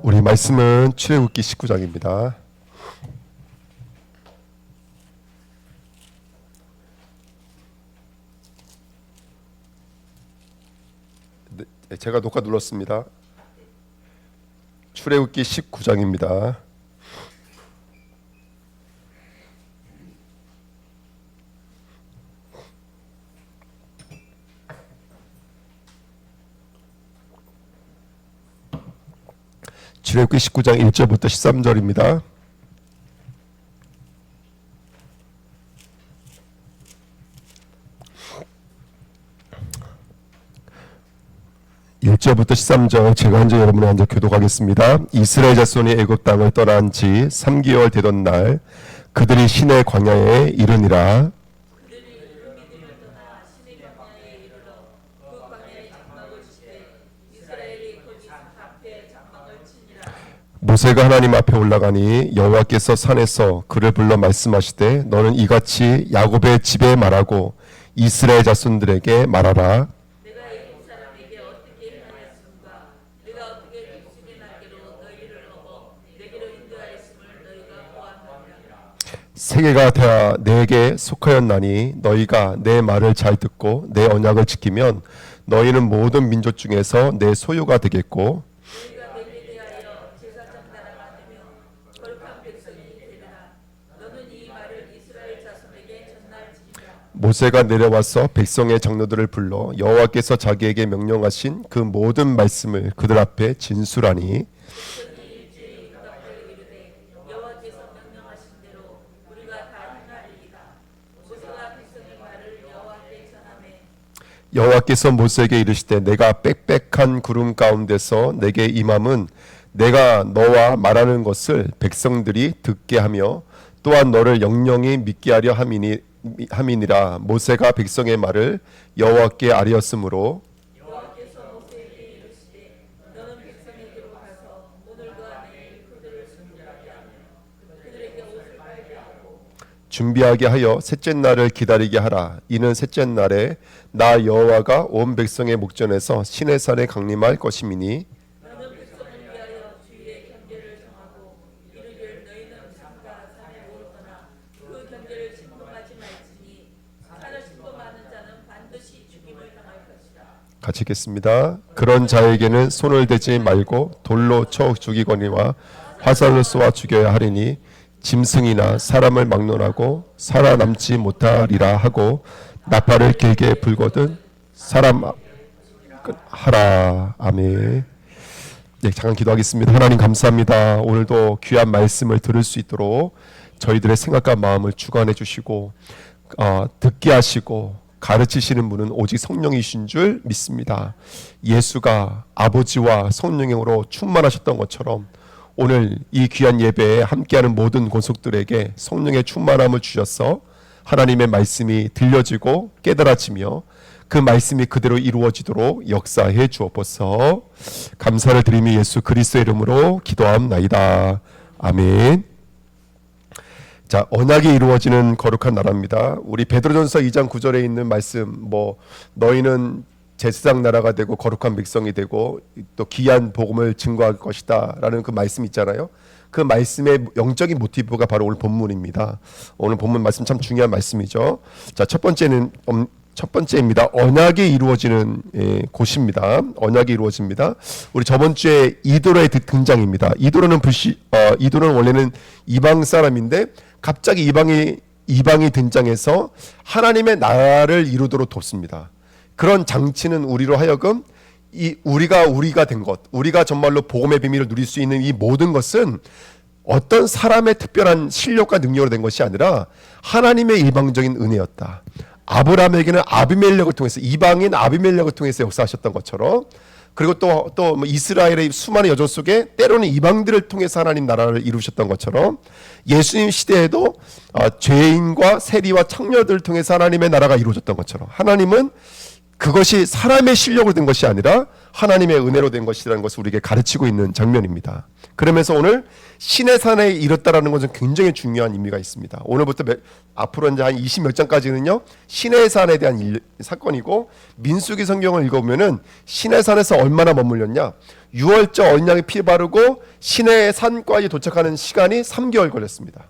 우리 말씀은 출애굽기 19장입니다. 제가 녹화 눌렀습니다. 출애굽기 19장입니다. 출애굽기 19장 1절부터 13절입니다. (1절부터) 13절 제가 먼저 여러분을 먼저 교독하겠습니다. 이스라엘 자손이 애굽 땅을 떠난 지 3개월 되던 날 그들이 시내 광야에 이르니라. 모세가 하나님 앞에 올라가니 여호와께서 산에서 그를 불러 말씀하시되 너는 이같이 야곱의 집에 말하고 이스라엘 자손들에게 말하라. 내가 애굽 사람에게 어떻게 행하였음과 내가 어떻게 백성의 날개로 너희를 업어 내게로 인도하였음을 너희가 보았느니라. 세계가 다 내게 속하였나니 너희가 내 말을 잘 듣고 내 언약을 지키면 너희는 모든 민족 중에서 내 소유가 되겠고 너희가 내게 대하여 제사장 나라가 되며 거룩한 백성이 되리라. 너는 이 말을 이스라엘 자손에게 전할지니라. 모세가 내려와서 백성의 장로들을 불러 여호와께서 자기에게 명령하신 그 모든 말씀을 그들 앞에 진술하니 백성이 일제히 응답하여 이르되 여호와께서 명령하신 대로 우리가 다 행하리이다. 모세가 백성의 말을 여호와께 전하매 여호와께서 모세에게 이르시되 내가 빽빽한 구름 가운데서 내게 임함은 내가 너와 말하는 것을 백성들이 듣게 하며 또한 너를 영영히 믿게 하려 함이니라. 모세가 백성의 말을 여호와께 아뢰었으므로 여호와께서 모세에게 이르시되 너는 백성에게로 가서 오늘과 내일 그들을 순결하게 하며 그들에게 옷을 빨게 하고 준비하게 하여 셋째 날을 기다리게 하라. 이는 셋째 날에 나 여호와가 온 백성의 목전에서 시내산에 강림할 것임이니 너는 백성을 위하여 주일의 경계를 정하고 이르길 너희는 산과 산에 오르거나 그 경계를 침범하지 말지니 산을 침범하는 자는 반드시 죽임을 당할 것이다. 같이 읽겠습니다. 그런 자에게는 손을 대지 말고 돌로 쳐 죽이거니와 화살로 쏘아 죽여야 하리니 짐승이나 사람을 막론하고 살아남지 못하리라 하고 나팔을 길게 불거든 사람 하라. 아멘. 네, 잠깐 기도하겠습니다. 하나님 감사합니다. 오늘도 귀한 말씀을 들을 수 있도록 저희들의 생각과 마음을 주관해 주시고 듣게 하시고 가르치시는 분은 오직 성령이신 줄 믿습니다. 예수가 아버지와 성령으로 충만하셨던 것처럼 오늘 이 귀한 예배에 함께하는 모든 권속들에게 성령의 충만함을 주셔서 하나님의 말씀이 들려지고 깨달아지며 그 말씀이 그대로 이루어지도록 역사해 주옵소서. 감사를 드리며 예수 그리스도의 이름으로 기도함나이다. 아멘. 자, 언약이 이루어지는 거룩한 나라입니다. 우리 베드로전서 2장 9절에 있는 말씀, 너희는 제사장 나라가 되고 거룩한 백성이 되고 또 귀한 복음을 증거할 것이다라는 그 말씀 있잖아요. 그 말씀의 영적인 모티브가 바로 오늘 본문입니다. 오늘 본문 말씀 참 중요한 말씀이죠. 자, 첫 번째입니다. 언약이 이루어지는 곳입니다. 언약이 이루어집니다. 우리 저번 주에 이도로의 등장입니다. 이도로는 원래는 이방 사람인데 갑자기 이방이 등장해서 하나님의 나라를 이루도록 돕습니다. 그런 장치는 우리로 하여금 우리가 된 것, 우리가 정말로 복음의 비밀을 누릴 수 있는 이 모든 것은 어떤 사람의 특별한 실력과 능력으로 된 것이 아니라 하나님의 일방적인 은혜였다. 아브라함에게는 아비멜렉을 통해서, 이방인 아비멜렉을 통해서 역사하셨던 것처럼, 그리고 또 이스라엘의 수많은 여정 속에 때로는 이방들을 통해서 하나님 나라를 이루셨던 것처럼 예수님 시대에도 죄인과 세리와 창녀들을 통해서 하나님의 나라가 이루어졌던 것처럼 하나님은 그것이 사람의 실력으로 된 것이 아니라 하나님의 은혜로 된 것이라는 것을 우리에게 가르치고 있는 장면입니다. 그러면서 오늘 신의 산에 이뤘다라는 것은 굉장히 중요한 의미가 있습니다. 오늘부터 앞으로 이제 한 20 몇 장까지는요 신의 산에 대한 사건이고, 민수기 성경을 읽어보면은 신의 산에서 얼마나 머물렸냐, 6월절 어린 양의 피 바르고 신의 산까지 도착하는 시간이 3개월 걸렸습니다.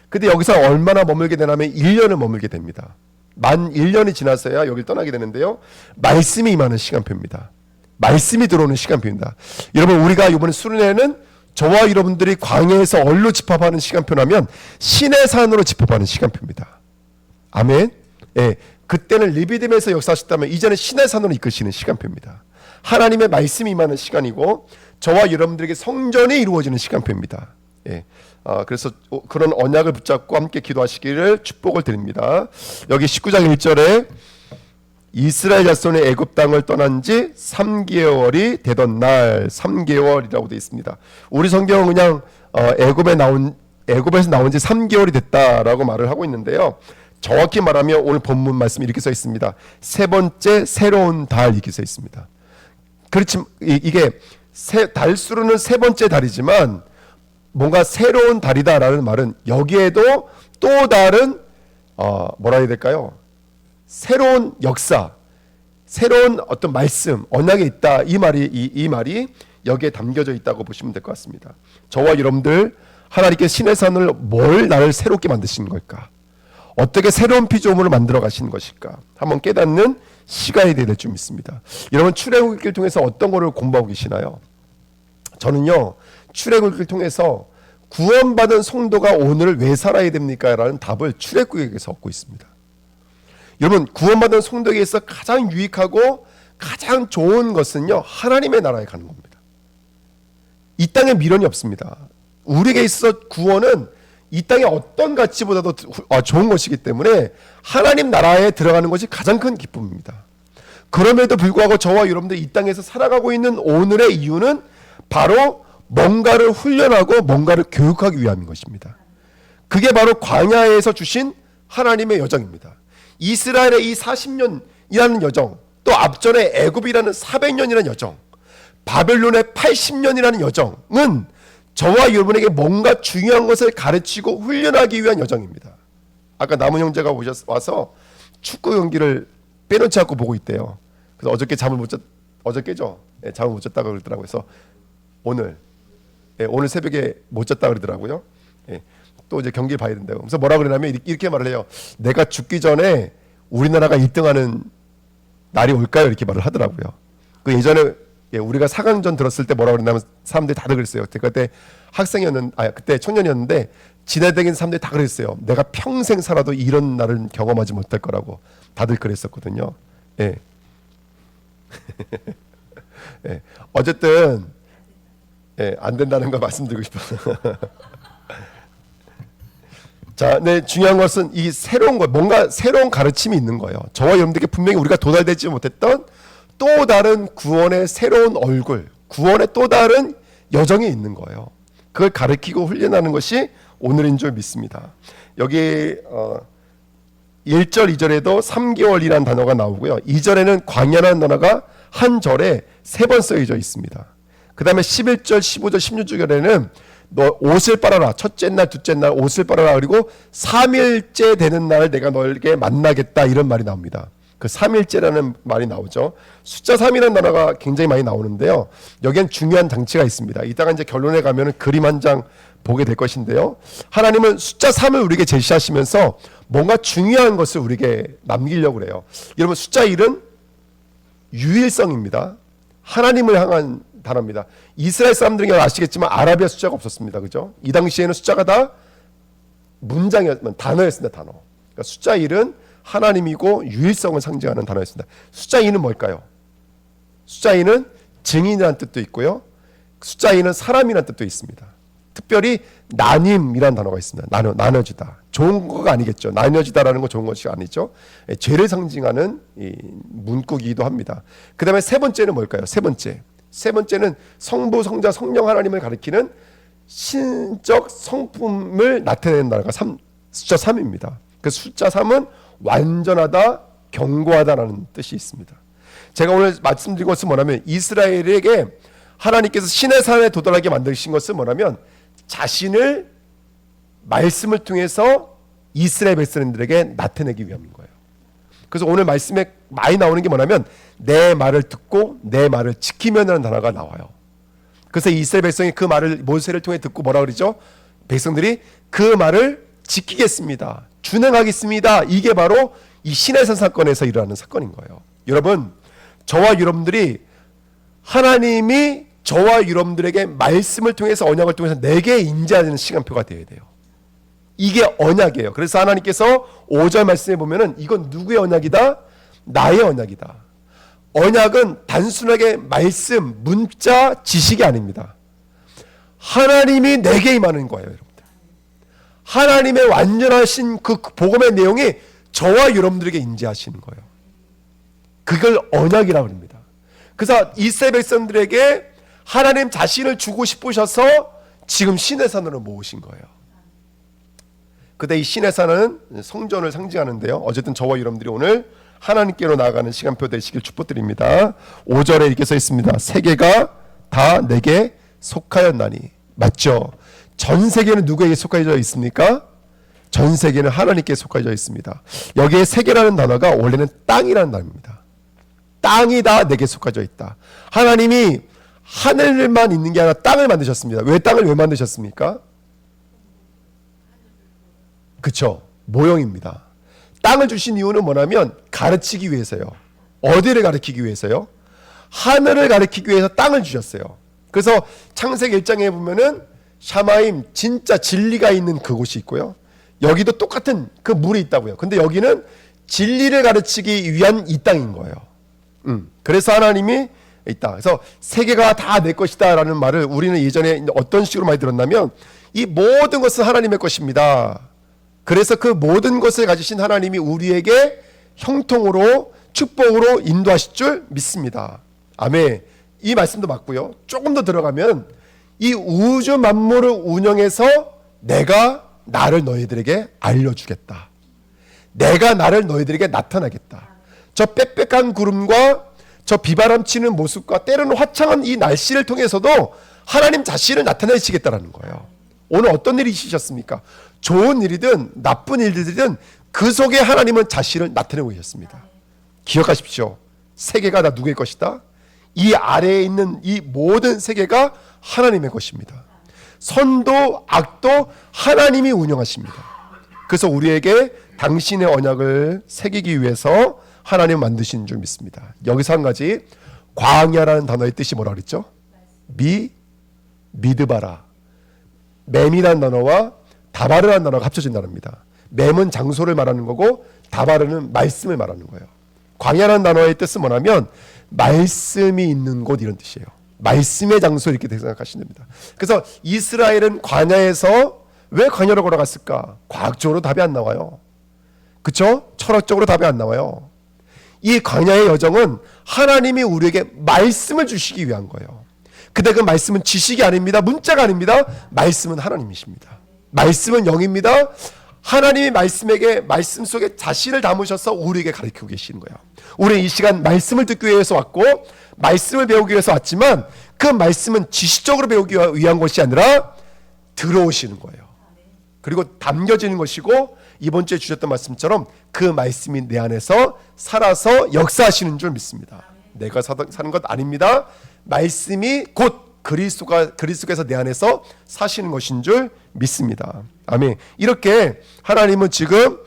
근데 여기서 얼마나 머물게 되냐면 1년을 머물게 됩니다. 만 1년이 지나서야 여길 떠나게 되는데요, 말씀이 임하는 시간표입니다. 말씀이 들어오는 시간표입니다. 여러분, 우리가 이번에 수련회는 저와 여러분들이 광야에서 얼로 집합하는 시간표라면 신의 산으로 집합하는 시간표입니다. 아멘. 예, 그때는 리비딤에서 역사하셨다면 이제는 신의 산으로 이끄시는 시간표입니다. 하나님의 말씀이 임하는 시간이고, 저와 여러분들에게 성전이 이루어지는 시간표입니다. 예, 그래서 그런 언약을 붙잡고 함께 기도하시기를 축복을 드립니다. 여기 19장 1절에 이스라엘 자손이 애굽 땅을 떠난 지 3개월이 되던 날, 3개월이라고 되어 있습니다. 우리 성경은 그냥 애굽에서 나온 지 3개월이 됐다라고 말을 하고 있는데요, 정확히 말하면 오늘 본문 말씀이 이렇게 써 있습니다. 세 번째 새로운 달, 이렇게 써 있습니다. 그렇지만 이게 달수로는 세 번째 달이지만 뭔가 새로운 달이다라는 말은 여기에도 또 다른 뭐라 해야 될까요? 새로운 역사, 새로운 어떤 말씀, 언약이 있다, 이 말이 여기에 담겨져 있다고 보시면 될 것 같습니다. 저와 여러분들, 하나님께 신의 산을 뭘 나를 새롭게 만드시는 걸까? 어떻게 새로운 피조물을 만들어 가시는 것일까? 한번 깨닫는 시간이 될 줄 믿습니다. 여러분, 출애굽기를 통해서 어떤 거를 공부하고 계시나요? 저는요, 출애굽기를 통해서 구원받은 성도가 오늘 왜 살아야 됩니까? 라는 답을 출애굽기에서 얻고 있습니다. 여러분, 구원받은 성도에게 있어 가장 유익하고 가장 좋은 것은요, 하나님의 나라에 가는 겁니다. 이 땅에 미련이 없습니다. 우리에게 있어 구원은 이 땅의 어떤 가치보다도 좋은 것이기 때문에 하나님 나라에 들어가는 것이 가장 큰 기쁨입니다. 그럼에도 불구하고 저와 여러분들 이 땅에서 살아가고 있는 오늘의 이유는 바로 뭔가를 훈련하고 뭔가를 교육하기 위함인 것입니다. 그게 바로 광야에서 주신 하나님의 여정입니다. 이스라엘의 이 40년이라는 여정, 또 앞전에 애굽이라는 400년이라는 여정, 바벨론의 80년이라는 여정은 저와 여러분에게 뭔가 중요한 것을 가르치고 훈련하기 위한 여정입니다. 아까 남은 형제가 와서 축구 경기를 빼놓지 않고 보고 있대요. 그래서 어저께 잠을 못 잤, 어저께죠? 네, 잠을 못 잤다고 그러더라고요. 그래서 오늘 새벽에 못 잤다 그러더라고요. 예, 또 이제 경기 봐야 된다고. 그래서 뭐라 그러냐면 이렇게 말을 해요. 내가 죽기 전에 우리나라가 1등하는 날이 올까요? 이렇게 말을 하더라고요. 그 예전에 우리가 4강전 들었을 때 뭐라 그러냐면 사람들이 다들 그랬어요. 그때 그때 청년이었는데 지나다니는 사람들이 다 그랬어요. 내가 평생 살아도 이런 날은 경험하지 못할 거라고 다들 그랬었거든요. 예. 예. 어쨌든 안 된다는 거 말씀드리고 싶어요. 자, 네, 중요한 것은 이 새로운 것, 뭔가 새로운 가르침이 있는 거예요. 저와 여러분들께 분명히 우리가 도달되지 못했던 또 다른 구원의 새로운 얼굴, 구원의 또 다른 여정이 있는 거예요. 그걸 가르치고 훈련하는 것이 오늘인 줄 믿습니다. 여기 1절, 2절에도 3개월이라는 단어가 나오고요. 2절에는 광야라는 단어가 한 절에 3번 쓰여져 있습니다. 그 다음에 11절, 15절, 16절에는 너 옷을 빨아라. 첫째 날, 둘째 날 옷을 빨아라. 그리고 3일째 되는 날 내가 너에게 만나겠다. 이런 말이 나옵니다. 그 3일째라는 말이 나오죠. 숫자 3이라는 단어가 굉장히 많이 나오는데요. 여기엔 중요한 장치가 있습니다. 이따가 이제 결론에 가면 그림 한 장 보게 될 것인데요. 하나님은 숫자 3을 우리에게 제시하시면서 뭔가 중요한 것을 우리에게 남기려고 그래요. 여러분, 숫자 1은 유일성입니다. 하나님을 향한 단어입니다. 이스라엘 사람들은 아시겠지만 아라비아 숫자가 없었습니다. 그죠? 이 당시에는 숫자가 다 문장이었지만 단어였습니다. 단어. 그러니까 숫자 1은 하나님이고 유일성을 상징하는 단어였습니다. 숫자 2는 뭘까요? 숫자 2는 증인이라는 뜻도 있고요. 숫자 2는 사람이라는 뜻도 있습니다. 특별히 나님이라는 단어가 있습니다. 나눠지다. 좋은 거가 아니겠죠. 나눠지다라는 건 좋은 것이 아니죠. 죄를 상징하는 이 문구기도 합니다. 그 다음에 세 번째는 뭘까요? 세 번째는 성부, 성자, 성령 하나님을 가리키는 신적 성품을 나타내는 단어가 숫자 3입니다. 그 숫자 3은 완전하다, 견고하다라는 뜻이 있습니다. 제가 오늘 말씀드린 것은 뭐냐면 이스라엘에게 하나님께서 시내산에 도달하게 만드신 것은 뭐냐면 자신을 말씀을 통해서 이스라엘 백성들에게 나타내기 위함인 거예요. 그래서 오늘 말씀에 많이 나오는 게 뭐냐면 내 말을 듣고 내 말을 지키면이라는 단어가 나와요. 그래서 이스라엘 백성이 그 말을 모세를 통해 듣고 뭐라 그러죠? 백성들이 그 말을 지키겠습니다. 준행하겠습니다. 이게 바로 이 시내산 사건에서 일어나는 사건인 거예요. 여러분, 저와 여러분들이 하나님이 저와 여러분들에게 말씀을 통해서 언약을 통해서 내게 인자하는 시간표가 되어야 돼요. 이게 언약이에요. 그래서 하나님께서 5절 말씀에 보면은 이건 누구의 언약이다? 나의 언약이다. 언약은 단순하게 말씀, 문자, 지식이 아닙니다. 하나님이 내게 임하는 거예요, 여러분들. 하나님의 완전하신 그 복음의 내용이 저와 여러분들에게 인지하시는 거예요. 그걸 언약이라고 합니다. 그래서 이스라엘 백성들에게 하나님 자신을 주고 싶으셔서 지금 시내산으로 모으신 거예요. 그때 이 시내산은 성전을 상징하는데요. 어쨌든 저와 여러분들이 오늘 하나님께로 나아가는 시간표 되시길 축복드립니다. 5절에 이렇게 써 있습니다. 세계가 다 내게 속하였나니. 맞죠? 전 세계는 누구에게 속하여 있습니까? 전 세계는 하나님께 속하여 있습니다. 여기에 세계라는 단어가 원래는 땅이라는 단어입니다. 땅이 다 내게 속하여 있다. 하나님이 하늘만 있는 게 아니라 땅을 만드셨습니다. 왜 땅을 왜 만드셨습니까? 그쵸? 모형입니다. 땅을 주신 이유는 뭐냐면 가르치기 위해서요. 어디를 가르치기 위해서요? 하늘을 가르치기 위해서 땅을 주셨어요. 그래서 창세기 1장에 보면은 샤마임, 진짜 진리가 있는 그곳이 있고요. 여기도 똑같은 그 물이 있다고요. 근데 여기는 진리를 가르치기 위한 이 땅인 거예요. 그래서 하나님이 있다. 그래서 세계가 다 내 것이다 라는 말을 우리는 예전에 어떤 식으로 많이 들었냐면 이 모든 것은 하나님의 것입니다. 그래서 그 모든 것을 가지신 하나님이 우리에게 형통으로 축복으로 인도하실 줄 믿습니다. 아멘. 이 말씀도 맞고요. 조금 더 들어가면 이 우주 만물을 운영해서 내가 나를 너희들에게 알려주겠다. 내가 나를 너희들에게 나타나겠다. 저 빽빽한 구름과 저 비바람 치는 모습과 때로는 화창한 이 날씨를 통해서도 하나님 자신을 나타내시겠다라는 거예요. 오늘 어떤 일이 있으셨습니까? 좋은 일이든 나쁜 일이든 그 속에 하나님은 자신을 나타내고 계셨습니다. 기억하십시오. 세계가 다 누구의 것이다? 이 아래에 있는 이 모든 세계가 하나님의 것입니다. 선도 악도 하나님이 운영하십니다. 그래서 우리에게 당신의 언약을 새기기 위해서 하나님 만드신 줄 믿습니다. 여기서 한 가지, 광야라는 단어의 뜻이 뭐라 그랬죠? 미드바라. 맴이라는 단어와 다바르라는 단어가 합쳐진 단어입니다. 맴은 장소를 말하는 거고 다바르는 말씀을 말하는 거예요. 광야라는 단어의 뜻은 뭐냐면 말씀이 있는 곳 이런 뜻이에요. 말씀의 장소 이렇게 생각하시면 됩니다. 그래서 이스라엘은 광야에서 왜 광야로 걸어갔을까? 과학적으로 답이 안 나와요. 그렇죠? 철학적으로 답이 안 나와요. 이 광야의 여정은 하나님이 우리에게 말씀을 주시기 위한 거예요. 근데 그 말씀은 지식이 아닙니다. 문자가 아닙니다. 말씀은 하나님이십니다. 말씀은 영입니다. 하나님이 말씀에게 말씀 속에 자신을 담으셔서 우리에게 가르치고 계시는 거예요. 우리는 이 시간 말씀을 듣기 위해서 왔고 말씀을 배우기 위해서 왔지만 그 말씀은 지식적으로 배우기 위한 것이 아니라 들어오시는 거예요. 그리고 담겨지는 것이고 이번 주에 주셨던 말씀처럼 그 말씀이 내 안에서 살아서 역사하시는 줄 믿습니다. 내가 사는 것 아닙니다. 말씀이 곧 그리스도께서 내 안에서 사시는 것인 줄 믿습니다. 아멘. 이렇게 하나님은 지금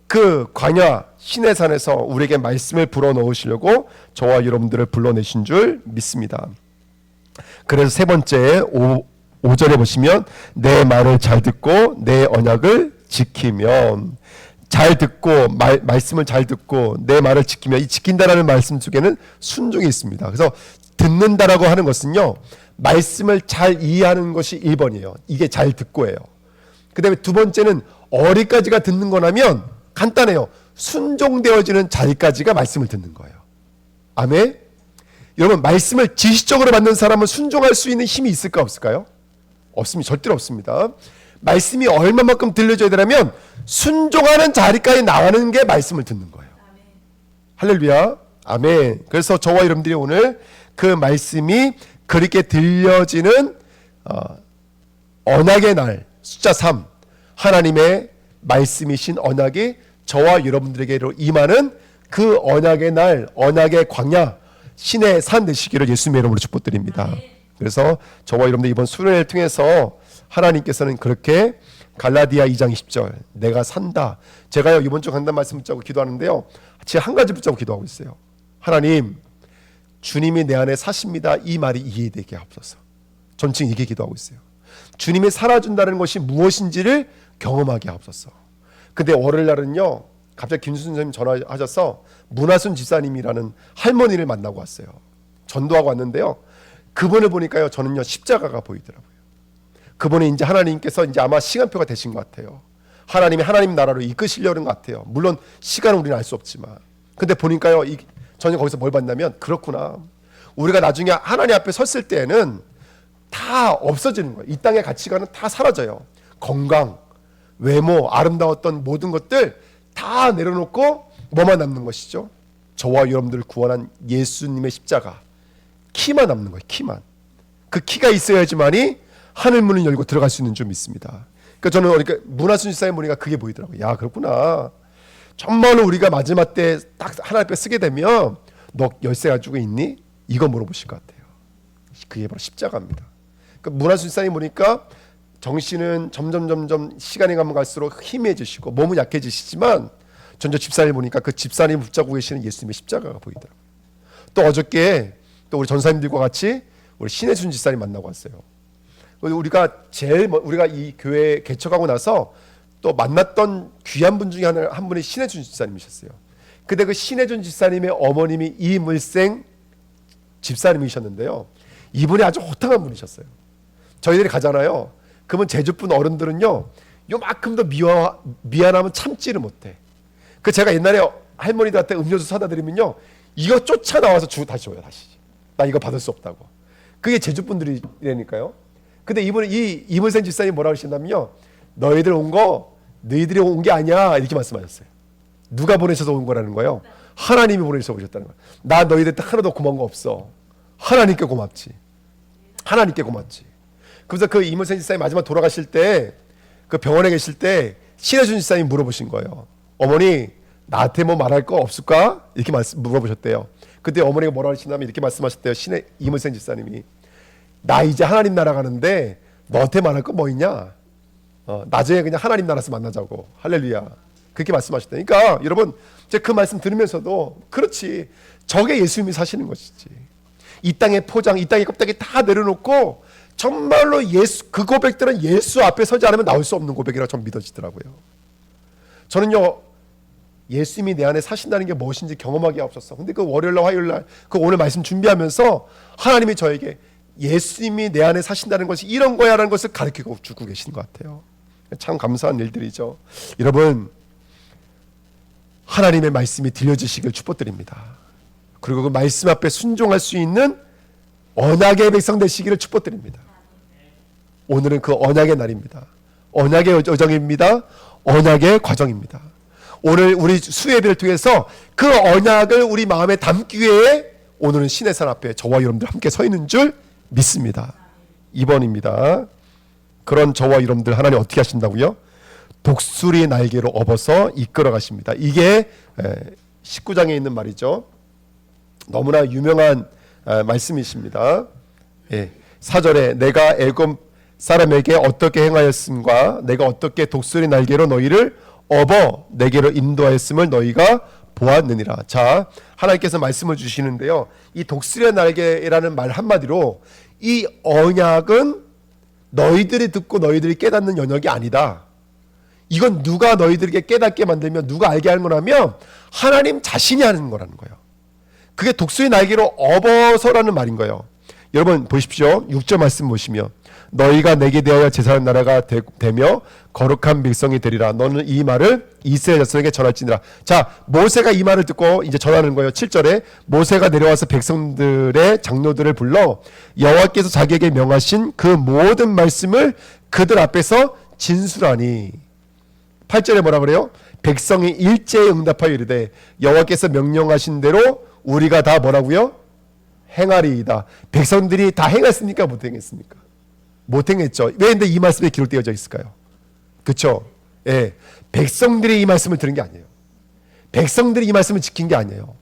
그 광야 시내산에서 우리에게 말씀을 불어넣으시려고 저와 여러분들을 불러내신 줄 믿습니다. 그래서 세 번째 5절에 보시면 내 말을 잘 듣고 내 언약을 지키면, 잘 듣고 말씀을 잘 듣고 내 말을 지키면, 이 지킨다라는 말씀 속에는 순종이 있습니다. 그래서 듣는다라고 하는 것은요, 말씀을 잘 이해하는 것이 1번이에요. 이게 잘 듣고예요. 그 다음에 두 번째는 어디까지가 듣는 거냐면 간단해요. 순종되어지는 자리까지가 말씀을 듣는 거예요. 아멘. 여러분, 말씀을 지식적으로 받는 사람은 순종할 수 있는 힘이 있을까 없을까요? 없습니다. 절대로 없습니다. 말씀이 얼마만큼 들려줘야 되냐면 순종하는 자리까지 나가는 게 말씀을 듣는 거예요. 할렐루야. 아멘. 그래서 저와 여러분들이 오늘 그 말씀이 그렇게 들려지는 언약의 날 숫자 3, 하나님의 말씀이신 언약이 저와 여러분들에게로 임하는 그 언약의 날, 언약의 광야, 신의 산 되시기를 예수님의 이름으로 축복드립니다. 그래서 저와 여러분들 이번 수련회를 통해서 하나님께서는 그렇게 갈라디아 2장 20절 내가 산다. 제가요 이번 주 강단 말씀 붙잡고 기도하는데요, 제가 한 가지 붙잡고 기도하고 있어요. 하나님, 주님이 내 안에 사십니다. 이 말이 이해되게 하옵소서. 전 지금 이렇게 기도하고 있어요. 주님이 살아준다는 것이 무엇인지를 경험하게 하옵소서. 근데 월요일 날은요, 갑자기 김순 선생님 전화하셔서 문하순 집사님이라는 할머니를 만나고 왔어요. 전도하고 왔는데요, 그분을 보니까요, 저는요 십자가가 보이더라고요. 그분이 이제 하나님께서 이제 아마 시간표가 되신 것 같아요. 하나님이 하나님 나라로 이끄시려는 것 같아요. 물론 시간은 우리는 알 수 없지만, 근데 보니까요, 저는 거기서 뭘 봤냐면, 그렇구나, 우리가 나중에 하나님 앞에 섰을 때에는 다 없어지는 거예요. 이 땅의 가치관은 다 사라져요. 건강, 외모, 아름다웠던 모든 것들 다 내려놓고 뭐만 남는 것이죠? 저와 여러분들을 구원한 예수님의 십자가, 키만 남는 거예요. 키만. 그 키가 있어야지만이 하늘 문을 열고 들어갈 수 있는 줄 믿습니다. 그러니까 저는 그러니까 문하순 집사님 보니까 그게 보이더라고요. 야, 그렇구나. 정말로 우리가 마지막 때 딱 하나님 앞에 쓰게 되면 너 열쇠 가지고 있니? 이거 물어보실 것 같아요. 그게 바로 십자가입니다. 그러니까 문하순 집사님 보니까 정신은 점점 시간이 가면 갈수록 희미해지시고 몸은 약해지시지만, 전저 집사님 보니까 그 집사님 붙잡고 계시는 예수님의 십자가가 보이더라고요. 또 어저께 또 우리 전사님들과 같이 우리 신혜순 집사님 만나고 왔어요. 우리가 우리가 이 교회 개척하고 나서 또 만났던 귀한 분 중에 한 분이 신혜준 집사님이셨어요. 근데 그 신혜준 집사님의 어머님이 이물생 집사님이셨는데요, 이분이 아주 호탕한 분이셨어요. 저희들이 가잖아요. 그러면 제주분 어른들은요, 요만큼도 미안하면 참지를 못해. 그 제가 옛날에 할머니들한테 음료수 사다 드리면요, 이거 쫓아나와서 다시 줘요. 다시. 나 이거 받을 수 없다고. 그게 제주분들이라니까요. 근데 이분이 이물생 집사님이 뭐라고 하셨냐면요, 너희들 온 거 너희들이 온 게 아니야, 이렇게 말씀하셨어요. 누가 보내셔서 온 거라는 거예요? 하나님이 보내셔서 오셨다는 거예요. 나 너희들한테 하나도 고마운 거 없어. 하나님께 고맙지. 하나님께 고맙지. 그래서 그 이물생 집사님 마지막 돌아가실 때, 그 병원에 계실 때 신혜준 집사님 물어보신 거예요. 어머니, 나한테 뭐 말할 거 없을까? 이렇게 물어보셨대요. 그때 어머니가 뭐라고 하시냐면 이렇게 말씀하셨대요. 이물생 집사님이, 나 이제 하나님 나라 가는데 너한테 말할 거 뭐 있냐? 나중에 그냥 하나님 나라에서 만나자고. 할렐루야. 그렇게 말씀하셨대요. 그러니까 여러분, 제가 그 말씀 들으면서도, 그렇지, 저게 예수님이 사시는 것이지. 이 땅의 포장, 이 땅의 껍데기 다 내려놓고 정말로 그 고백들은 예수 앞에 서지 않으면 나올 수 없는 고백이라고 좀 믿어지더라고요. 저는요, 예수님이 내 안에 사신다는 게 무엇인지 경험하게 없었어. 근데 그 월요일날 화요일날 그 오늘 말씀 준비하면서 하나님이 저에게 예수님이 내 안에 사신다는 것이 이런 거야라는 것을 가르치고 주고 계신 것 같아요. 참 감사한 일들이죠. 여러분, 하나님의 말씀이 들려주시길 축복드립니다. 그리고 그 말씀 앞에 순종할 수 있는 언약의 백성 되시기를 축복드립니다. 오늘은 그 언약의 날입니다. 언약의 여정입니다. 언약의 과정입니다. 오늘 우리 수예배를 통해서 그 언약을 우리 마음에 담기 위해 오늘은 신의 산 앞에 저와 여러분들 함께 서 있는 줄 믿습니다. 2번입니다. 그런 저와 여러분들 하나님 어떻게 하신다고요? 독수리 날개로 업어서 이끌어 가십니다. 이게 19장에 있는 말이죠. 너무나 유명한 말씀이십니다. 4절에 내가 애굽 사람에게 어떻게 행하였음과 내가 어떻게 독수리 날개로 너희를 업어 내게로 인도하였음을 너희가 보았느니라. 자, 하나님께서 말씀을 주시는데요, 이 독수리 날개라는 말 한마디로 이 언약은 너희들이 듣고 너희들이 깨닫는 영역이 아니다. 이건 누가 너희들에게 깨닫게 만들면, 누가 알게 하는 거라면 하나님 자신이 하는 거라는 거예요. 그게 독수리 날개로 업어서라는 말인 거예요. 여러분 보십시오. 6절 말씀 보시면 너희가 내게 대하여 제사하는 나라가 되며 거룩한 백성이 되리라. 너는 이 말을 이스라엘 자손에게 전할지니라. 자, 모세가 이 말을 듣고 이제 전하는 거예요. 7절에 모세가 내려와서 백성들의 장로들을 불러 여호와께서 자기에게 명하신 그 모든 말씀을 그들 앞에서 진술하니. 8절에 뭐라 그래요? 백성이 일제에 응답하여 이르되 여호와께서 명령하신 대로 우리가 다 뭐라고요? 행하리이다. 백성들이 다 행했습니까? 못 행했습니까? 못 행했죠. 왜 근데 이 말씀에 기록되어져 있을까요? 그렇죠? 예, 백성들이 이 말씀을 들은 게 아니에요. 백성들이 이 말씀을 지킨 게 아니에요.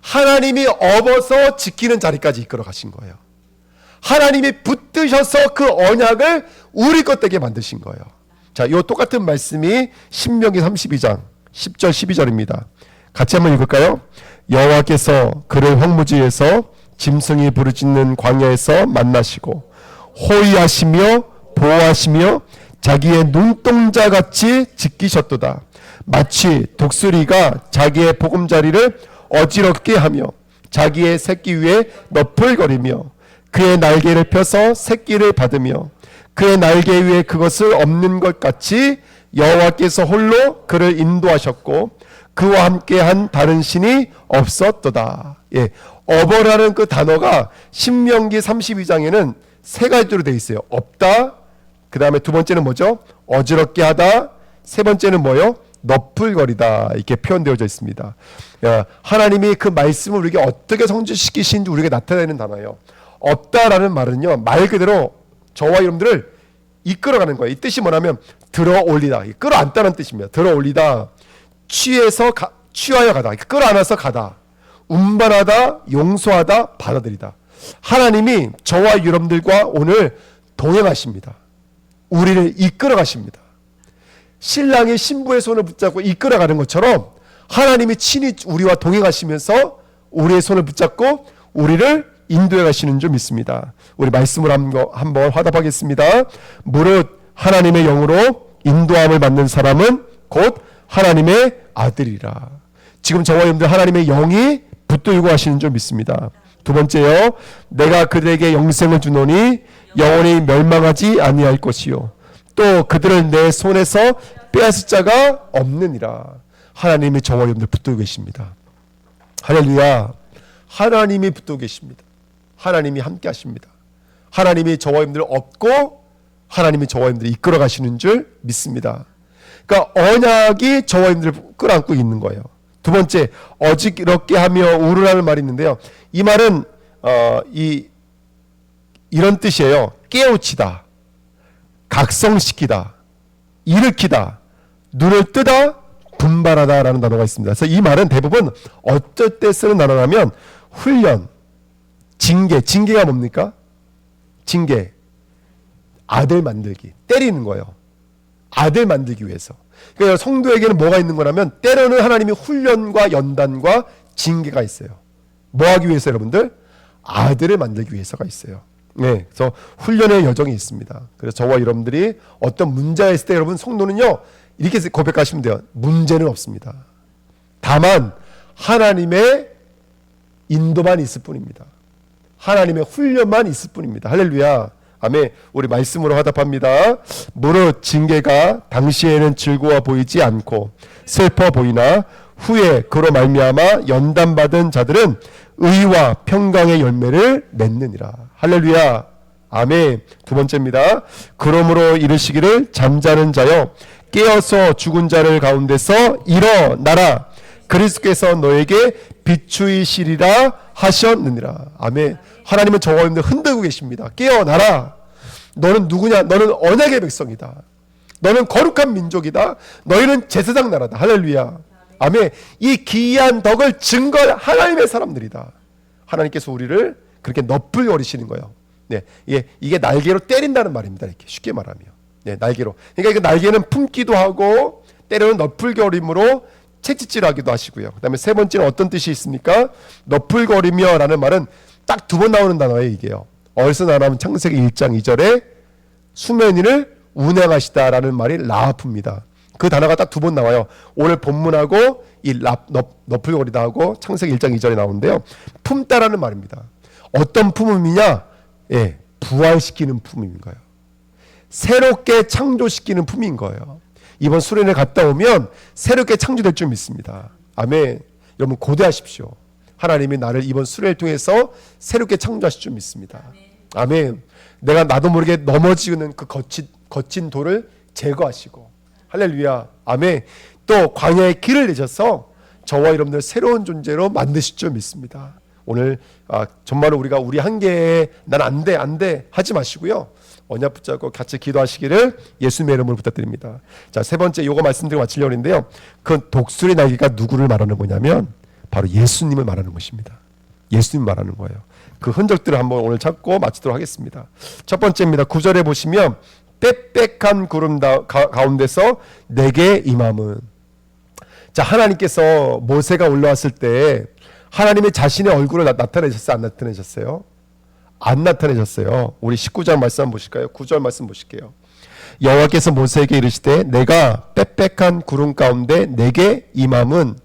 하나님이 업어서 지키는 자리까지 이끌어 가신 거예요. 하나님이 붙드셔서 그 언약을 우리 것 되게 만드신 거예요. 자, 이 똑같은 말씀이 신명기 32장 10절 12절입니다. 같이 한번 읽을까요? 여호와께서 그를 황무지에서 짐승이 부르짖는 광야에서 만나시고 호위하시며 보호하시며 자기의 눈동자 같이 지키셨도다. 마치 독수리가 자기의 보금자리를 어지럽게 하며 자기의 새끼 위에 너풀거리며 그의 날개를 펴서 새끼를 받으며 그의 날개 위에 그것을 엎는 것 같이 여호와께서 홀로 그를 인도하셨고 그와 함께한 다른 신이 없었도다. 예, 업어라는 그 단어가 신명기 32장에는 세 가지로 되어 있어요. 없다. 그 다음에 두 번째는 뭐죠? 어지럽게 하다. 세 번째는 뭐요? 너풀거리다. 이렇게 표현되어져 있습니다. 하나님이 그 말씀을 우리에게 어떻게 성취시키신지 우리에게 나타내는 단어예요. 없다라는 말은요, 말 그대로 저와 여러분들을 이끌어가는 거예요. 이 뜻이 뭐냐면 들어올리다, 끌어안다는 뜻입니다. 들어올리다, 취하여 가다, 끌어안아서 가다, 운반하다, 용서하다, 받아들이다. 하나님이 저와 여러분들과 오늘 동행하십니다. 우리를 이끌어 가십니다. 신랑이 신부의 손을 붙잡고 이끌어가는 것처럼 하나님이 친히 우리와 동행하시면서 우리의 손을 붙잡고 우리를 인도해 가시는 줄 믿습니다. 우리 말씀을 한번 화답하겠습니다. 무릇 하나님의 영으로 인도함을 받는 사람은 곧 하나님의 아들이라. 지금 저와 여러분들 하나님의 영이 붙들고 하시는 줄 믿습니다. 두 번째요, 내가 그들에게 영생을 주노니 영원히 멸망하지 아니할 것이요 또 그들을 내 손에서 빼앗을 자가 없느니라. 하나님이 저와 여러분들 붙들고 계십니다. 할렐루야. 하나님이 붙들고 계십니다. 하나님이 함께 하십니다. 하나님이 저와 여러분들을 업고 하나님이 저와 여러분들을 이끌어 가시는 줄 믿습니다. 그러니까 언약이 저와 여러분들을 끌어안고 있는 거예요. 두 번째, 어지럽게 하며 우르라는 말이 있는데요. 이 말은 이런 뜻이에요. 깨우치다, 각성시키다, 일으키다, 눈을 뜨다, 분발하다라는 단어가 있습니다. 그래서 이 말은 대부분 어떨 때 쓰는 단어라면 훈련, 징계가 뭡니까? 징계, 아들 만들기, 때리는 거예요. 아들 만들기 위해서. 그러니까 성도에게는 뭐가 있는 거냐면 때로는 하나님이 훈련과 연단과 징계가 있어요. 뭐 하기 위해서 여러분들? 아들을 만들기 위해서가 있어요. 네, 그래서 훈련의 여정이 있습니다. 그래서 저와 여러분들이 어떤 문제가 있을 때 여러분 성도는요 이렇게 고백하시면 돼요. 문제는 없습니다. 다만 하나님의 인도만 있을 뿐입니다. 하나님의 훈련만 있을 뿐입니다. 할렐루야. 아멘. 우리 말씀으로 화답합니다. 무릇 징계가 당시에는 즐거워 보이지 않고 슬퍼 보이나 후에 그로 말미암아 연단받은 자들은 의와 평강의 열매를 맺느니라. 할렐루야. 아멘. 두 번째입니다. 그러므로 이르시기를 잠자는 자여 깨어서 죽은 자를 가운데서 일어나라. 그리스도께서 너에게 비추이시리라 하셨느니라. 아멘. 하나님은 저와 여러분들 흔들고 계십니다. 깨어나라. 너는 누구냐? 너는 언약의 백성이다. 너는 거룩한 민족이다. 너희는 제사장 나라다. 할렐루야. 아멘. 이 기이한 덕을 증거할 하나님의 사람들이다. 하나님께서 우리를 그렇게 너풀거리시는 거예요. 네, 이게 날개로 때린다는 말입니다. 이렇게 쉽게 말하면, 네, 날개로. 그러니까 그 날개는 품기도 하고 때로는 너풀거림으로 채찍질하기도 하시고요. 그다음에 세 번째는 어떤 뜻이 있습니까? 너풀거리며라는 말은 딱 두 번 나오는 단어예요. 이게요. 어디서 나오냐면 창세기 1장 2절에 수면 위를 운행하시다라는 말이 라합입니다. 그 단어가 딱 두 번 나와요. 오늘 본문하고 이 너풀거리다 하고 창세기 1장 2절에 나오는데요. 품다라는 말입니다. 어떤 품음이냐? 예, 부활시키는 품인 거예요. 새롭게 창조시키는 품인 거예요. 이번 수련회 갔다 오면 새롭게 창조될 줄 믿습니다. 아멘. 여러분 고대하십시오. 하나님이 나를 이번 수련회를 통해서 새롭게 창조하실 줄 믿습니다. 아멘. 내가 나도 모르게 넘어지는 그 거친 돌을 제거하시고, 할렐루야. 아멘. 또 광야의 길을 내셔서 저와 여러분들 새로운 존재로 만드실 줄 믿습니다. 오늘 정말로 우리가 우리 한계에 난 안 돼 하지 마시고요. 언약 붙잡고 같이 기도하시기를 예수님의 이름으로 부탁드립니다. 자, 세 번째 요거 말씀드리고 마치려고 하는데요. 그 독수리 날개가 누구를 말하는 거냐면 바로 예수님을 말하는 것입니다. 예수님 말하는 거예요. 그 흔적들을 한번 오늘 찾고 마치도록 하겠습니다. 첫 번째입니다. 9절에 보시면 빽빽한 구름 가운데서 내게 임함은, 자, 하나님께서 모세가 올라왔을 때 하나님의 자신의 얼굴을 나타내셨어요? 안 나타내셨어요? 안 나타내셨어요. 우리 19장 말씀 한번 보실까요? 9절 말씀 보실게요. 여호와께서 모세에게 이르시되 내가 빽빽한 구름 가운데 내게 임함은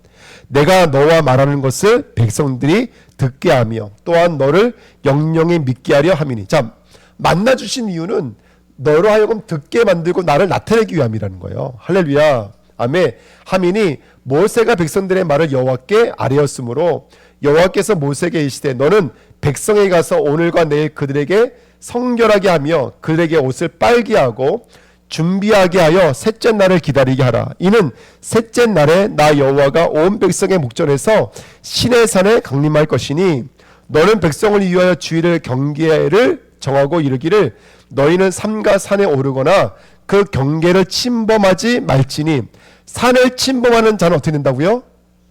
내가 너와 말하는 것을 백성들이 듣게 하며 또한 너를 영영히 믿게 하려 함이니. 자, 만나주신 이유는 너로 하여금 듣게 만들고 나를 나타내기 위함이라는 거예요. 할렐루야. 아멘. 함이니 모세가 백성들의 말을 여호와께 아뢰었으므로 여호와께서 모세에게 이르시되 너는 백성에게 가서 오늘과 내일 그들에게 성결하게 하며 그들에게 옷을 빨게 하고 준비하게 하여 셋째 날을 기다리게 하라. 이는 셋째 날에 나 여호와가 온 백성의 목전에서 시내산에 강림할 것이니 너는 백성을 위하여 주일을 경계를 정하고 이르기를 너희는 삼가 산에 오르거나 그 경계를 침범하지 말지니 산을 침범하는 자는 어떻게 된다고요?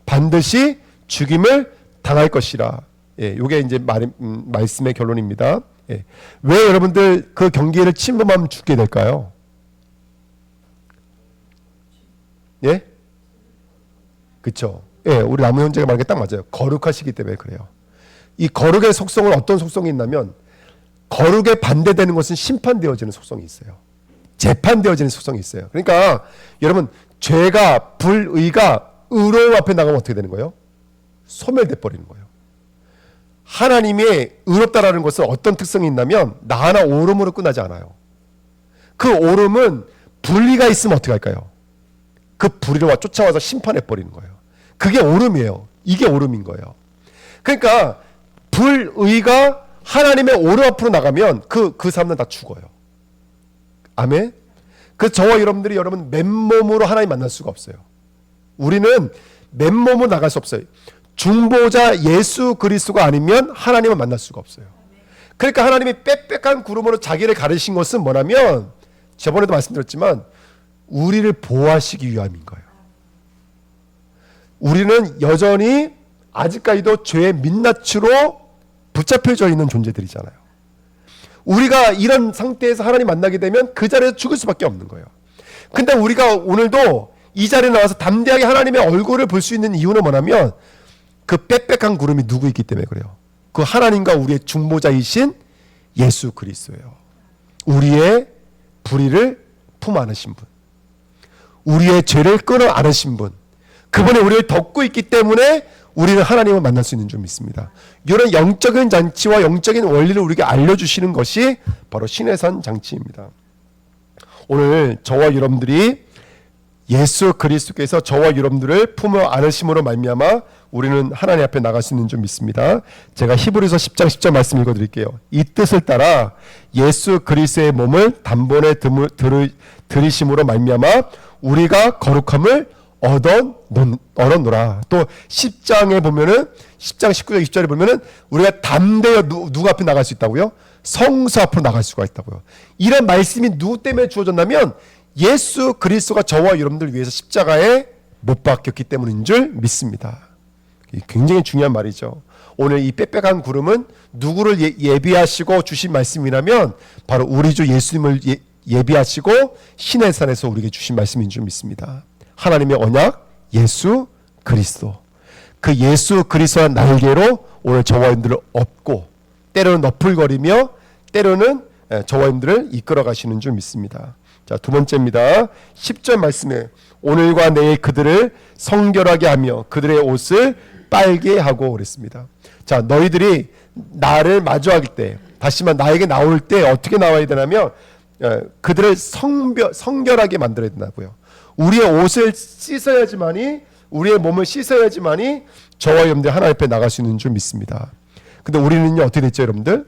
반드시 죽임을 당할 것이라. 예, 요게 이제 말씀의 결론입니다. 예. 왜 여러분들 그 경계를 침범하면 죽게 될까요? 예? 그쵸? 예, 우리 나무 형제가 말한 게 딱 맞아요. 거룩하시기 때문에 그래요. 이 거룩의 속성은 어떤 속성이 있냐면 거룩에 반대되는 것은 심판되어지는 속성이 있어요. 재판되어지는 속성이 있어요. 그러니까 여러분 죄가 불의가 의로움 앞에 나가면 어떻게 되는 거예요? 소멸돼 버리는 거예요. 하나님의 의롭다라는 것은 어떤 특성이 있냐면 나 하나 오름으로 끝나지 않아요. 그 오름은 불의가 있으면 어떻게 할까요? 그 불의를 쫓아와서 심판해 버리는 거예요. 그게 오름이에요. 이게 오름인 거예요. 그러니까 불의가 하나님의 오름 앞으로 나가면 그 사람은 다 죽어요. 아멘. 그 저와 여러분들이 여러분 맨몸으로 하나님 만날 수가 없어요. 우리는 맨몸으로 나갈 수 없어요. 중보자 예수 그리스도가 아니면 하나님을 만날 수가 없어요. 그러니까 하나님이 빽빽한 구름으로 자기를 가르신 것은 뭐냐면 저번에도 말씀드렸지만 우리를 보호하시기 위함인 거예요. 우리는 여전히 아직까지도 죄의 민낯으로 붙잡혀져 있는 존재들이잖아요. 우리가 이런 상태에서 하나님 만나게 되면 그 자리에서 죽을 수밖에 없는 거예요. 근데 우리가 오늘도 이 자리에 나와서 담대하게 하나님의 얼굴을 볼 수 있는 이유는 뭐냐면 그 빽빽한 구름이 누구 있기 때문에 그래요. 그 하나님과 우리의 중보자이신 예수 그리스도예요. 우리의 불의를 품 안으신 분, 우리의 죄를 끊어 안으신 분, 그분이 우리를 덮고 있기 때문에 우리는 하나님을 만날 수 있는 줄 믿습니다. 이런 영적인 잔치와 영적인 원리를 우리에게 알려주시는 것이 바로 시내산 잔치입니다. 오늘 저와 여러분들이 예수 그리스도께서 저와 여러분들을 품어 안으심으로 말미암아 우리는 하나님 앞에 나갈 수 있는 줄 믿습니다. 제가 히브리서 10장 10절 말씀 읽어드릴게요. 이 뜻을 따라 예수 그리스도의 몸을 단번에 들이심으로 말미암아 우리가 거룩함을 얻어노라. 또 10장에 보면은 10장 19절 20절에 보면은 우리가 담대히 누구 앞에 나갈 수 있다고요? 성수 앞으로 나갈 수가 있다고요. 이런 말씀이 누구 때문에 주어졌냐면 예수 그리스도가 저와 여러분들 위해서 십자가에 못 박혔기 때문인 줄 믿습니다. 굉장히 중요한 말이죠. 오늘 이 빽빽한 구름은 누구를 예비하시고 주신 말씀이라면 바로 우리 주 예수님을 예비하시고 시내산에서 우리에게 주신 말씀인 줄 믿습니다. 하나님의 언약 예수 그리스도, 그 예수 그리스도의 날개로 오늘 저와 여러분들을 업고 때로는 너풀거리며 때로는 저와 여러분들을 이끌어 가시는 줄 믿습니다. 자, 두 번째입니다. 10절 말씀에 오늘과 내일 그들을 성결하게 하며 그들의 옷을 빨게 하고 그랬습니다. 자, 너희들이 나를 마주할 때, 다시만 나에게 나올 때 어떻게 나와야 되냐면 그들을 성결하게 만들어야 된다고요. 우리의 옷을 씻어야지만이, 우리의 몸을 씻어야지만이 저와 여러분들 하나님 앞에 나갈 수 있는 줄 믿습니다. 근데 우리는요 어떻게 됐죠, 여러분들?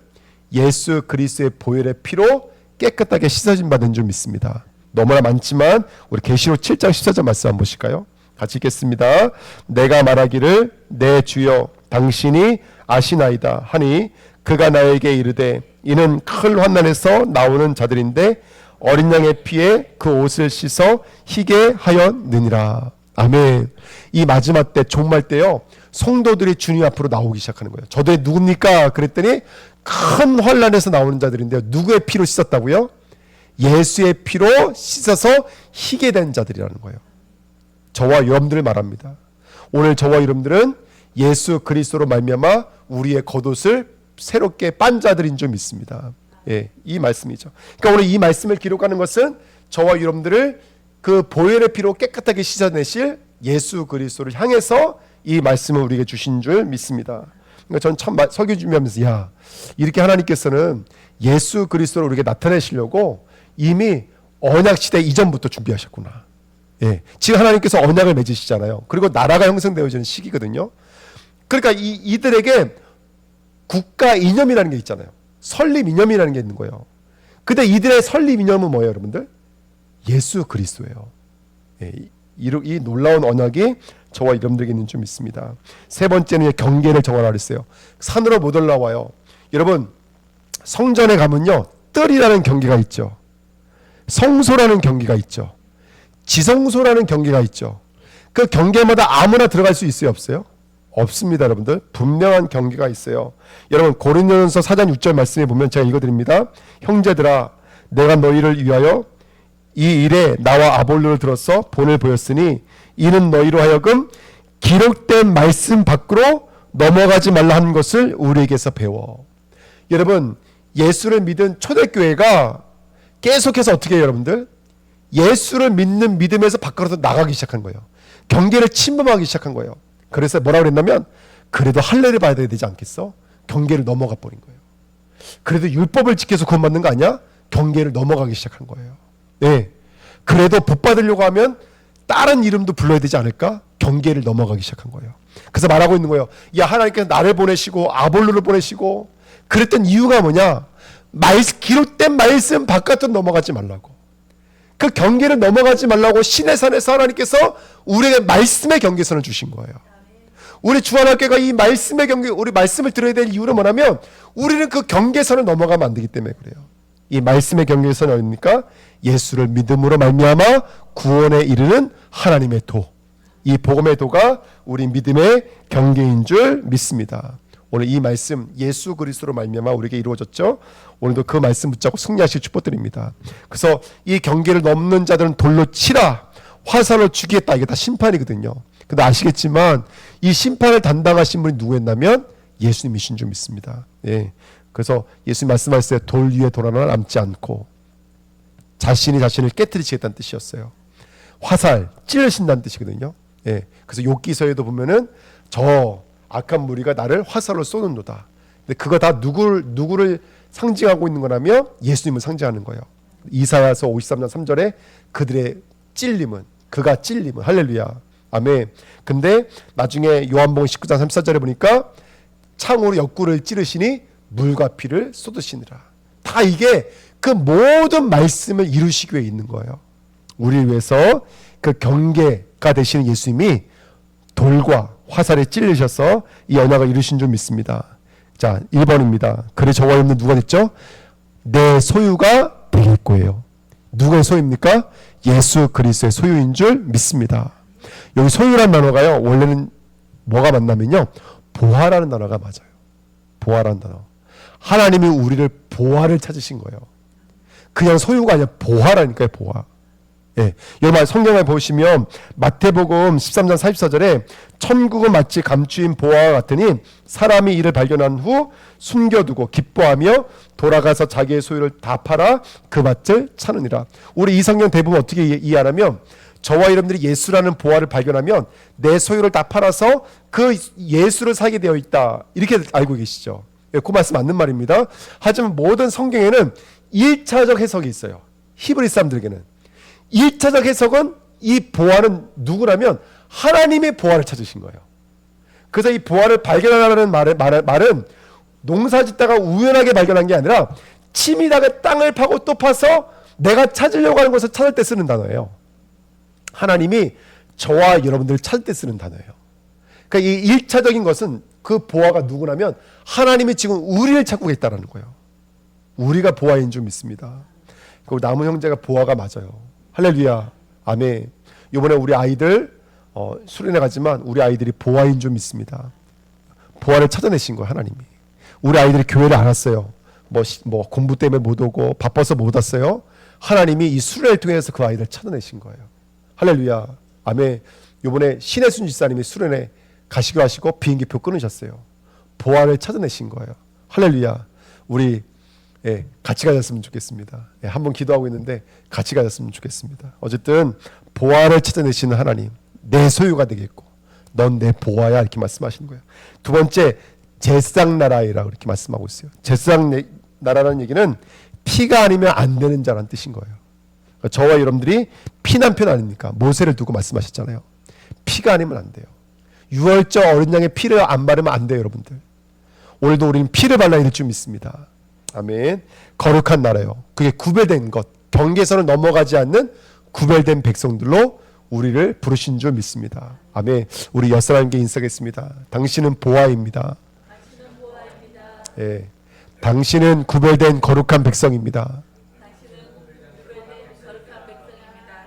예수 그리스도의 보혈의 피로 깨끗하게 씻어진 받은 줄 믿습니다. 너무나 많지만 우리 계시록 7장 14절 말씀 한번 보실까요? 같이 읽겠습니다. 내가 말하기를 내 주여 당신이 아시나이다 하니 그가 나에게 이르되 이는 큰 환난에서 나오는 자들인데 어린 양의 피에 그 옷을 씻어 희게 하였느니라. 아멘. 이 마지막 때 종말 때요 성도들이 주님 앞으로 나오기 시작하는 거예요. 저도 누굽니까? 그랬더니 큰 환난에서 나오는 자들인데요. 누구의 피로 씻었다고요? 예수의 피로 씻어서 희게 된 자들이라는 거예요. 저와 여러분들을 말합니다. 오늘 저와 여러분들은 예수 그리스도로 말미암아 우리의 겉옷을 새롭게 빤 자들인 줄 믿습니다. 예, 이 말씀이죠. 그러니까 오늘 이 말씀을 기록하는 것은 저와 여러분들을 그 보혈의 피로 깨끗하게 씻어내실 예수 그리스도를 향해서 이 말씀을 우리에게 주신 줄 믿습니다. 그러니까 저는 참 설교 준비하면서 야 이렇게 하나님께서는 예수 그리스도를 우리에게 나타내시려고 이미 언약 시대 이전부터 준비하셨구나. 예, 지금 하나님께서 언약을 맺으시잖아요. 그리고 나라가 형성되어지는 시기거든요. 그러니까 이들에게 국가 이념이라는 게 있잖아요. 설립 이념이라는 게 있는 거예요. 근데 이들의 설립 이념은 뭐예요, 여러분들? 예수 그리스도예요. 예, 이 놀라운 언약이 저와 여러분들에게 있는 줄 믿습니다. 세 번째는 경계를 정하라 그랬어요. 산으로 못 올라와요. 여러분 성전에 가면요 뜰이라는 경계가 있죠. 성소라는 경계가 있죠. 지성소라는 경계가 있죠. 그 경계마다 아무나 들어갈 수 있어요, 없어요? 없습니다, 여러분들. 분명한 경계가 있어요. 여러분 고린도전서 4장 6절 말씀에 보면 제가 읽어드립니다. 형제들아 내가 너희를 위하여 이 일에 나와 아볼로를 들어서 본을 보였으니 이는 너희로 하여금 기록된 말씀 밖으로 넘어가지 말라 하는 것을 우리에게서 배워. 여러분 예수를 믿은 초대교회가 계속해서 어떻게 해요, 여러분들? 예수를 믿는 믿음에서 밖으로 나가기 시작한 거예요. 경계를 침범하기 시작한 거예요. 그래서 뭐라고 그랬냐면 그래도 할례를 받아야 되지 않겠어? 경계를 넘어가 버린 거예요. 그래도 율법을 지켜서 구원받는 거 아니야? 경계를 넘어가기 시작한 거예요. 네. 그래도 복 받으려고 하면 다른 이름도 불러야 되지 않을까? 경계를 넘어가기 시작한 거예요. 그래서 말하고 있는 거예요. 야 하나님께서 나를 보내시고 아볼로를 보내시고 그랬던 이유가 뭐냐? 기록된 말씀 바깥으로 넘어가지 말라고. 그 경계를 넘어가지 말라고 신의 산에서 하나님께서 우리에게 말씀의 경계선을 주신 거예요. 우리 주안학교가 이 말씀의 경계, 우리 말씀을 들어야 될 이유는 뭐냐면 우리는 그 경계선을 넘어가면 안 되기 때문에 그래요. 이 말씀의 경계선은 어딥니까? 예수를 믿음으로 말미암아 구원에 이르는 하나님의 도. 이 복음의 도가 우리 믿음의 경계인 줄 믿습니다. 오늘 이 말씀 예수 그리스도로 말미암아 우리에게 이루어졌죠. 오늘도 그 말씀 붙잡고 승리하실 축복드립니다. 그래서 이 경계를 넘는 자들은 돌로 치라, 화살로 죽이겠다. 이게 다 심판이거든요. 근데 아시겠지만 이 심판을 담당하신 분이 누구였냐면 예수님이신 줄 믿습니다. 예. 그래서 예수님 말씀하실 때 돌 위에 돌 하나 남지 않고 자신이 자신을 깨트리시겠다는 뜻이었어요. 화살 찌르신다는 뜻이거든요. 예. 그래서 욥기서에도 보면은 저 악한 무리가 나를 화살로 쏘는도다. 근데 그거 다 누구를 상징하고 있는 거라면 예수님을 상징하는 거예요. 이사야서 53장 3절에 그들의 찔림은 그가 찔림은 할렐루야. 아멘. 근데 나중에 요한복음 19장 34절에 보니까 창으로 옆구리를 찌르시니 물과 피를 쏟으시니라. 다 이게 그 모든 말씀을 이루시기 위해 있는 거예요. 우리를 위해서 그 경계가 되시는 예수님이 돌과 화살에 찔리셔서 이 언약을 이루신 줄 믿습니다. 자, 1번입니다. 그래 저와 여러분 누가 됐죠? 내 소유가 될 거예요. 누구의 소유입니까? 예수 그리스도의 소유인 줄 믿습니다. 여기 소유란 단어가요. 원래는 뭐가 맞냐면요. 보화라는 단어가 맞아요. 보화라는 단어. 하나님이 우리를 보화를 찾으신 거예요. 그냥 소유가 아니라 보화라니까요. 보화. 예. 여러분 성경을 보시면 마태복음 13장 44절에 천국은 마치 감추인 보화와 같으니 사람이 이를 발견한 후 숨겨두고 기뻐하며 돌아가서 자기의 소유를 다 팔아 그 밭을 차느니라. 우리 이 성경 대부분 어떻게 이해하냐면 저와 여러분들이 예수라는 보화를 발견하면 내 소유를 다 팔아서 그 예수를 사게 되어 있다. 이렇게 알고 계시죠. 예, 그 말씀 맞는 말입니다. 하지만 모든 성경에는 1차적 해석이 있어요. 히브리 사람들에게는 1차적 해석은 이 보화는 누구라면 하나님의 보화를 찾으신 거예요. 그래서 이 보화를 발견하라는 말은 농사 짓다가 우연하게 발견한 게 아니라 치밀하게 땅을 파고 또 파서 내가 찾으려고 하는 것을 찾을 때 쓰는 단어예요. 하나님이 저와 여러분들을 찾을 때 쓰는 단어예요. 그러니까 이 1차적인 것은 그 보아가 누구냐면 하나님이 지금 우리를 찾고 계시다는 거예요. 우리가 보아인 줄 믿습니다. 그리고 남은 형제가 보아가 맞아요. 할렐루야. 아멘. 이번에 우리 아이들 수련회 가지만 우리 아이들이 보아인 줄 믿습니다. 보아를 찾아내신 거예요, 하나님이. 우리 아이들이 교회를 안 왔어요. 뭐 공부 때문에 못 오고 바빠서 못 왔어요. 하나님이 이 수련회를 통해서 그 아이들 찾아내신 거예요. 할렐루야. 아멘. 이번에 신혜순 집사님이 수련회 가시기로 하시고 비행기표 끊으셨어요. 보아를 찾아내신 거예요. 할렐루야. 우리 같이 가졌으면 좋겠습니다. 한번 기도하고 있는데 같이 가졌으면 좋겠습니다. 어쨌든 보아를 찾아내시는 하나님, 내 소유가 되겠고 넌 내 보아야 이렇게 말씀하시는 거예요. 두 번째, 제사장 나라이라고 이렇게 말씀하고 있어요. 제사장 나라라는 얘기는 피가 아니면 안 되는 자라는 뜻인 거예요. 그러니까 저와 여러분들이 피난편 아닙니까? 모세를 두고 말씀하셨잖아요. 피가 아니면 안 돼요. 유월절 어린 양의 피를 안 바르면 안 돼요, 여러분들. 오늘도 우리는 피를 발라야 될 줄 믿습니다. 아멘. 거룩한 나라요. 그게 구별된 것, 경계선을 넘어가지 않는 구별된 백성들로 우리를 부르신 줄 믿습니다. 아멘. 우리 옆사람에게 인사하겠습니다. 당신은 보아입니다. 당신은 보아입니다. 예, 당신은 구별된 거룩한 백성입니다. 당신은 구별된 거룩한 백성입니다.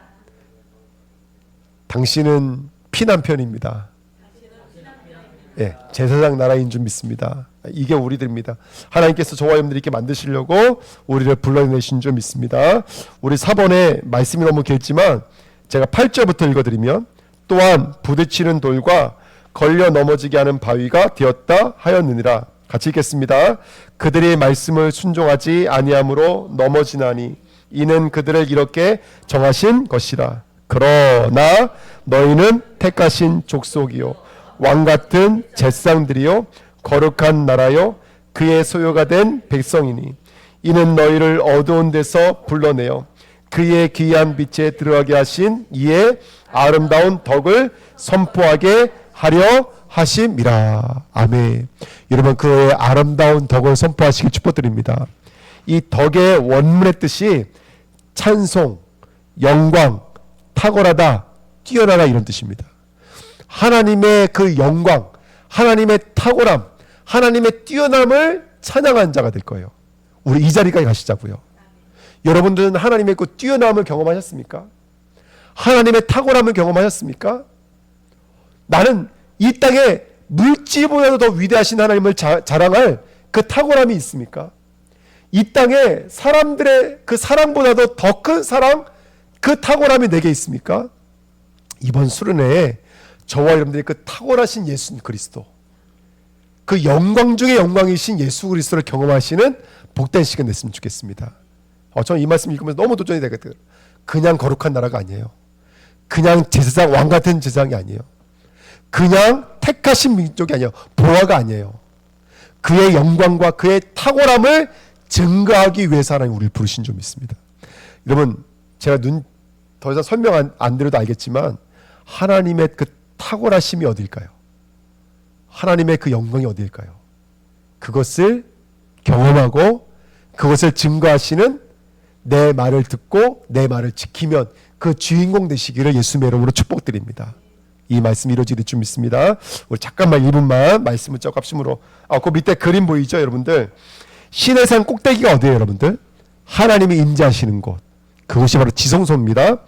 당신은 피난편입니다. 당신은 피난편입니다. 예, 제사장 나라인 줄 믿습니다. 이게 우리들입니다. 하나님께서 저와 여러분들이 이렇게 만드시려고 우리를 불러내신 줄 믿습니다. 우리 4번에 말씀이 너무 길지만 제가 8절부터 읽어드리면 또한 부딪히는 돌과 걸려 넘어지게 하는 바위가 되었다 하였느니라. 같이 읽겠습니다. 그들이 말씀을 순종하지 아니함으로 넘어지나니 이는 그들을 이렇게 정하신 것이라. 그러나 너희는 택하신 족속이요 왕같은 제사장들이요 거룩한 나라요 그의 소유가 된 백성이니 이는 너희를 어두운 데서 불러내어 그의 귀한 빛에 들어가게 하신 이의 아름다운 덕을 선포하게 하려 하심이라. 아멘. 여러분, 그의 아름다운 덕을 선포하시길 축복드립니다. 이 덕의 원문의 뜻이 찬송, 영광, 탁월하다, 뛰어나다 이런 뜻입니다. 하나님의 그 영광, 하나님의 탁월함, 하나님의 뛰어남을 찬양한 자가 될 거예요. 우리 이 자리까지 가시자고요. 여러분들은 하나님의 그 뛰어남을 경험하셨습니까? 하나님의 탁월함을 경험하셨습니까? 나는 이 땅에 물질보다도 더 위대하신 하나님을 자랑할 그 탁월함이 있습니까? 이 땅에 사람들의 그 사랑보다도 더 큰 사랑, 그 탁월함이 내게 있습니까? 이번 수련회에 저와 여러분들이 그 탁월하신 예수 그리스도, 그 영광 중의 영광이신 예수 그리스도를 경험하시는 복된 시간 됐으면 좋겠습니다. 저는 이 말씀 읽으면서 너무 도전이 되거든요. 그냥 거룩한 나라가 아니에요. 그냥 제사장, 왕 같은 제사장이 아니에요. 그냥 택하신 민족이 아니에요. 보아가 아니에요. 그의 영광과 그의 탁월함을 증거하기 위해서 하나님 우리를 부르신 줄 믿습니다. 여러분, 제가 더 이상 설명 안 드려도 알겠지만 하나님의 그 탁월하심이 어디일까요? 하나님의 그 영광이 어디일까요? 그것을 경험하고 그것을 증거하시는 내 말을 듣고 내 말을 지키면 그 주인공 되시기를 예수님의 이름으로 축복드립니다. 이 말씀이 이루어지길 줄 믿습니다. 우리 잠깐만 1분만 말씀을 쩍갑심으로. 그 밑에 그림 보이죠, 여러분들? 신의 산 꼭대기가 어디예요, 여러분들? 하나님이 임재하시는 곳. 그곳이 바로 지성소입니다.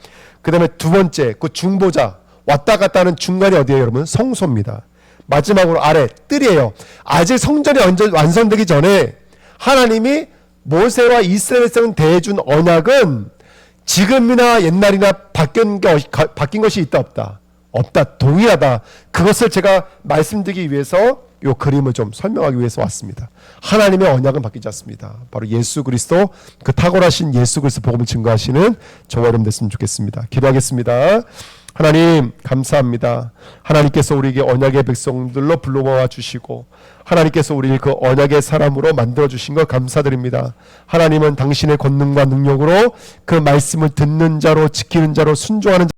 그 다음에 두 번째, 그 중보자 왔다 갔다 하는 중간이 어디예요, 여러분? 성소입니다. 마지막으로 아래 뜰이에요. 아직 성전이 완성되기 전에 하나님이 모세와 이스라엘 백성 대해준 언약은 지금이나 옛날이나 바뀐 것이 있다 없다? 없다. 동일하다. 그것을 제가 말씀드리기 위해서 이 그림을 좀 설명하기 위해서 왔습니다. 하나님의 언약은 바뀌지 않습니다. 바로 예수 그리스도, 그 탁월하신 예수 그리스도 복음을 증거하시는 저와 여러분 됐으면 좋겠습니다. 기도하겠습니다. 하나님 감사합니다. 하나님께서 우리에게 언약의 백성들로 불러모아 주시고 하나님께서 우리를 그 언약의 사람으로 만들어 주신 것 감사드립니다. 하나님은 당신의 권능과 능력으로 그 말씀을 듣는 자로, 지키는 자로, 순종하는 자